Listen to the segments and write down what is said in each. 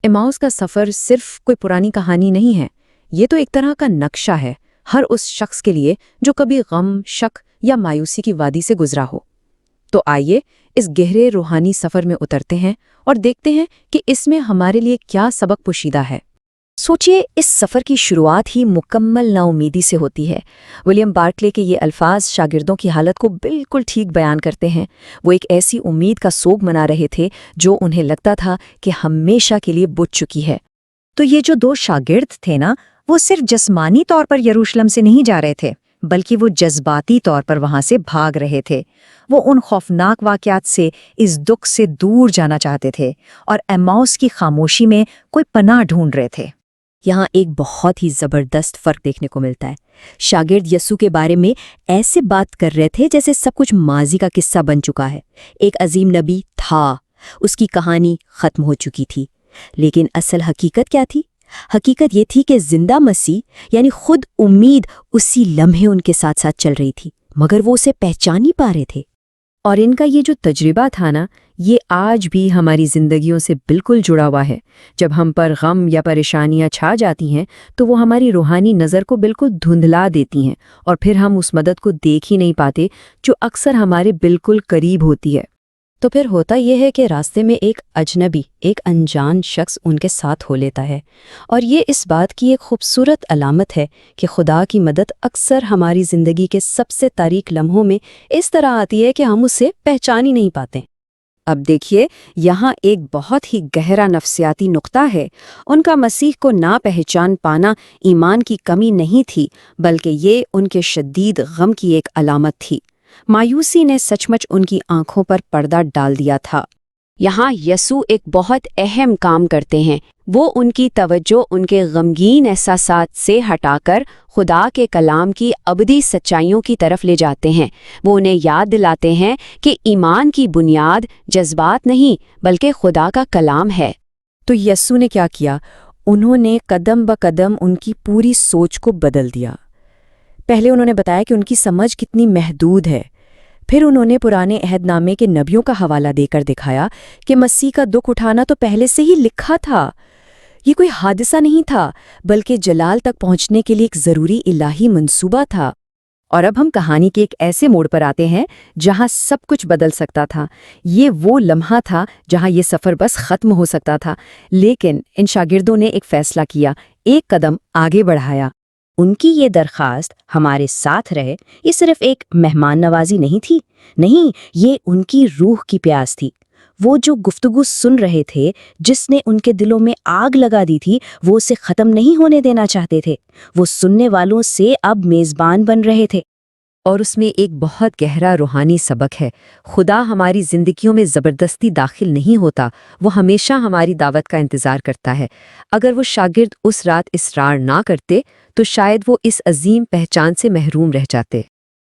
Emmaus का सफ़र सिर्फ कोई पुरानी कहानी नहीं है, ये तो एक तरह का नक्शा है हर उस शख्स के लिए जो कभी गम, शक या मायूसी की वादी से गुजरा हो। तो आइए इस गहरे रूहानी सफ़र में उतरते हैं और देखते हैं कि इसमें हमारे लिए क्या सबक पोशीदा है। सोचिए, इस सफ़र की शुरुआत ही मुकम्मल नाउमीदी से होती है। विलियम बार्कले के ये अल्फाज शागिर्दों की हालत को बिल्कुल ठीक बयान करते हैं। वो एक ऐसी उम्मीद का सोग मना रहे थे जो उन्हें लगता था कि हमेशा के लिए बुझ चुकी है। तो ये जो दो शागिर्द थे ना, वो सिर्फ जिस्मानी तौर पर यरूशलेम से नहीं जा रहे थे, बल्कि वो जज्बाती तौर पर वहां से भाग रहे थे। वो उन खौफनाक वाक़यात से, इस दुख से दूर जाना चाहते थे और एमाउस की खामोशी में कोई पनाह ढूंढ रहे थे। यहाँ एक बहुत ही ज़बरदस्त फ़र्क देखने को मिलता है। शागिर्द यस्सु के बारे में ऐसे बात कर रहे थे जैसे सब कुछ माजी का किस्सा बन चुका है। एक अजीम नबी था, उसकी कहानी ख़त्म हो चुकी थी। लेकिन असल हकीकत क्या थी? हकीकत ये थी कि जिंदा मसीह यानी खुद उम्मीद उसी लम्हे उनके साथ साथ चल रही थी, मगर वो उसे पहचान नहीं पा रहे थे। और इनका ये जो तजुर्बा था ना, ये आज भी हमारी ज़िंदगियों से बिल्कुल जुड़ा हुआ है। जब हम पर गम या परेशानियां छा जाती हैं तो वो हमारी रूहानी नज़र को बिल्कुल धुंधला देती हैं और फिर हम उस मदद को देख ही नहीं पाते जो अक्सर हमारे बिल्कुल करीब होती है। तो फिर होता यह है कि रास्ते में एक अजनबी, एक अनजान शख्स उनके साथ हो लेता है। और ये इस बात की एक खूबसूरत अलामत है कि खुदा की मदद अक्सर हमारी ज़िंदगी के सबसे तारीक लम्हों में इस तरह आती है कि हम उसे पहचान ही नहीं पाते। अब देखिए, यहाँ एक बहुत ही गहरा नफ्सियाती नुक्ता है। उनका मसीह को ना पहचान पाना ईमान की कमी नहीं थी, बल्कि ये उनके शदीद गम की एक अलामत थी। मायूसी ने सचमुच उनकी आंखों पर पर्दा डाल दिया था। यहाँ यस्सु एक बहुत अहम काम करते हैं। वो उनकी तवज्जो उनके गमगीन एहसासात से हटाकर खुदा के कलाम की अबदी सच्चाइयों की तरफ ले जाते हैं। वो उन्हें याद दिलाते हैं कि ईमान की बुनियाद जज्बात नहीं बल्कि खुदा का कलाम है। तो यस्सु ने क्या किया? उन्होंने कदम ब कदम उनकी पूरी सोच को बदल दिया। पहले उन्होंने बताया कि उनकी समझ कितनी महदूद है। फिर उन्होंने पुराने अहदनामे के नबियों का हवाला देकर दिखाया कि मसीह का दुख उठाना तो पहले से ही लिखा था। ये कोई हादसा नहीं था, बल्कि जलाल तक पहुंचने के लिए एक ज़रूरी इलाही मंसूबा था। और अब हम कहानी के एक ऐसे मोड़ पर आते हैं जहां सब कुछ बदल सकता था। ये वो लम्हा था जहां ये सफ़र बस ख़त्म हो सकता था। लेकिन इन शागिर्दों ने एक फ़ैसला किया, एक कदम आगे बढ़ाया। उनकी ये दरख्वास्त हमारे साथ रहे, ये सिर्फ एक मेहमान नवाजी नहीं थी, नहीं, ये उनकी रूह की प्यास थी। वो जो गुफ्तगू सुन रहे थे, जिसने उनके दिलों में आग लगा दी थी, वो उसे ख़त्म नहीं होने देना चाहते थे। वो सुनने वालों से अब मेज़बान बन रहे थे। और उसमें एक बहुत गहरा रूहानी सबक है। खुदा हमारी ज़िंदगियों में ज़बरदस्ती दाखिल नहीं होता, वो हमेशा हमारी दावत का इंतज़ार करता है। अगर वो शागिर्द उस रात इसरार ना करते तो शायद वो इस अजीम पहचान से महरूम रह जाते।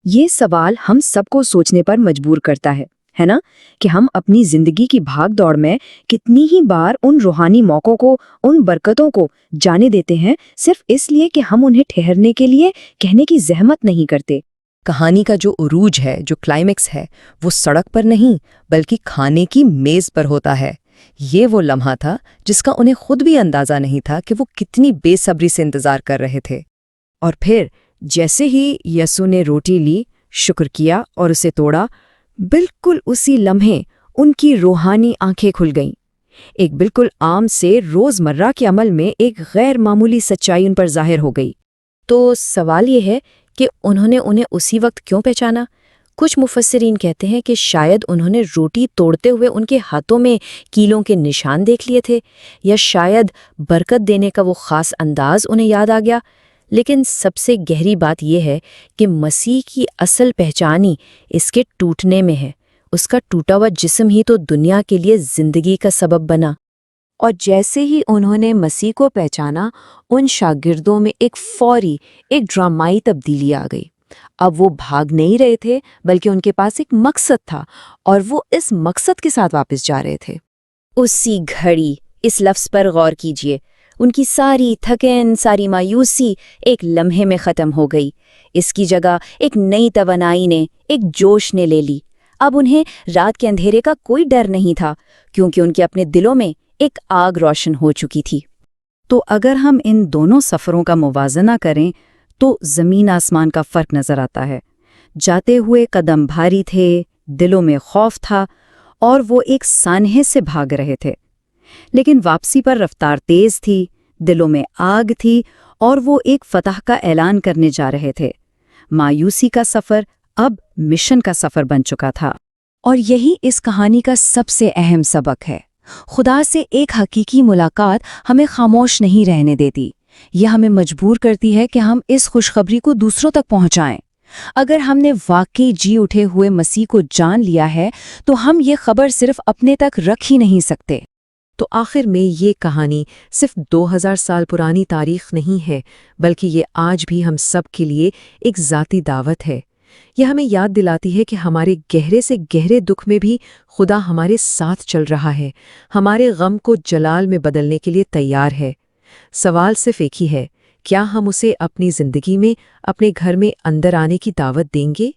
ये सवाल हम सबको सोचने पर मजबूर करता है ना, कि हम अपनी ज़िंदगी की भाग दौड़ में कितनी ही बार उन रूहानी मौक़ों को, उन बरकतों को जाने देते हैं सिर्फ इसलिए कि हम उन्हें ठहरने के लिए कहने की ज़हमत नहीं करते। कहानी का जो उरूज है, जो क्लाइमेक्स है, वो सड़क पर नहीं बल्कि खाने की मेज़ पर होता है। ये वो लम्हा था जिसका उन्हें खुद भी अंदाज़ा नहीं था कि वो कितनी बेसब्री से इंतज़ार कर रहे थे। और फिर जैसे ही यस्सु ने रोटी ली, शुक्र किया और उसे तोड़ा, बिल्कुल उसी लम्हे उनकी रूहानी आंखें खुल गईं। एक बिल्कुल आम से रोज़मर्रा के अमल में एक गैर मामूली सच्चाई उन पर ज़ाहिर हो गई। तो सवाल ये है कि उन्होंने उन्हें उसी वक्त क्यों पहचाना? कुछ मुफस्सिरीन कहते हैं कि शायद उन्होंने रोटी तोड़ते हुए उनके हाथों में कीलों के निशान देख लिए थे, या शायद बरकत देने का वो ख़ास अंदाज उन्हें याद आ गया। लेकिन सबसे गहरी बात यह है कि मसीह की असल पहचान ही इसके टूटने में है। उसका टूटा हुआ जिस्म ही तो दुनिया के लिए ज़िंदगी का सबब बना। और जैसे ही उन्होंने मसीह को पहचाना, उन शागिर्दों में एक फौरी, एक ड्रामाई तब्दीली आ गई। अब वो भाग नहीं रहे थे, बल्कि उनके पास एक मकसद था और वो इस मकसद के साथ वापस जा रहे थे। उसी घड़ी, इस लफ्ज़ पर गौर कीजिए, उनकी सारी थकन, सारी मायूसी एक लम्हे में ख़त्म हो गई। इसकी जगह एक नई तवानाई ने, एक जोश ने ले ली। अब उन्हें रात के अंधेरे का कोई डर नहीं था, क्योंकि उनके अपने दिलों में ایک آگ روشن ہو چکی تھی۔ تو اگر ہم ان دونوں سفروں کا موازنہ کریں تو زمین آسمان کا فرق نظر آتا ہے۔ جاتے ہوئے قدم بھاری تھے، دلوں میں خوف تھا اور وہ ایک سانحے سے بھاگ رہے تھے، لیکن واپسی پر رفتار تیز تھی، دلوں میں آگ تھی اور وہ ایک فتح کا اعلان کرنے جا رہے تھے۔ مایوسی کا سفر اب مشن کا سفر بن چکا تھا۔ اور یہی اس کہانی کا سب سے اہم سبق ہے۔ خدا سے ایک حقیقی ملاقات ہمیں خاموش نہیں رہنے دیتی، یہ ہمیں مجبور کرتی ہے کہ ہم اس خوشخبری کو دوسروں تک پہنچائیں۔ اگر ہم نے واقعی جی اٹھے ہوئے مسیح کو جان لیا ہے تو ہم یہ خبر صرف اپنے تک رکھ ہی نہیں سکتے۔ تو آخر میں یہ کہانی صرف 2000 سال پرانی تاریخ نہیں ہے، بلکہ یہ آج بھی ہم سب کے لیے ایک ذاتی دعوت ہے۔ یہ ہمیں یاد دلاتی ہے کہ ہمارے گہرے سے گہرے دکھ میں بھی خدا ہمارے ساتھ چل رہا ہے، ہمارے غم کو جلال میں بدلنے کے لیے تیار ہے۔ سوال صرف ایک ہی ہے، کیا ہم اسے اپنی زندگی میں، اپنے گھر میں اندر آنے کی دعوت دیں گے؟